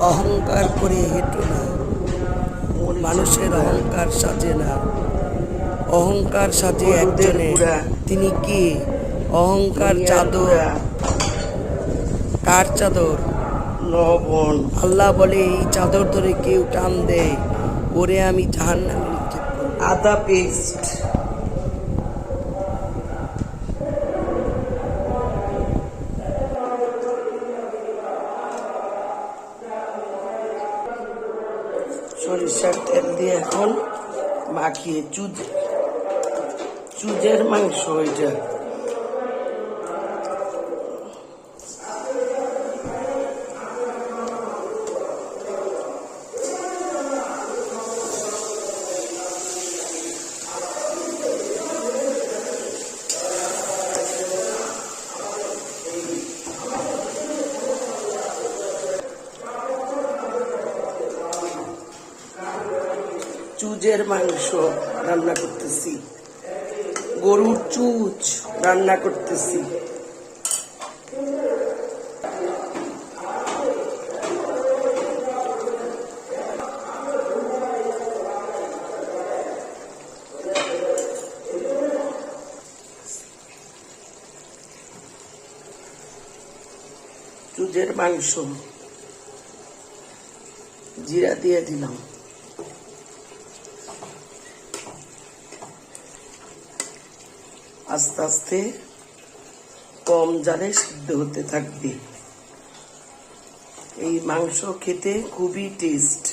অহংকার করে হেঁটো না, মানুষের অহংকার সাজে না। অহংকার সাজে একজনের, তিনি কি? অহংকার চাদর। কার চাদর? লবণ। আল্লাহ বলে এই চাদর ধরে কেউ টান দেয়, ওরে আমি জাহান্নামে নিক্ষেপ করব। আদা পেস্ট। সরিষার তেল দিয়ে এখন মাখিয়ে চুজের মাংস এটা। চুজের মাংস রান্না করতেছি, গরুর চুজ রান্না করতেছি। চুজের মাংস জিরা দিয়ে দিলাম। আস্তে আস্তে কম জালে সিদ্ধ হতে থাকবে। এই মাংস খেতে খুবই টেস্ট।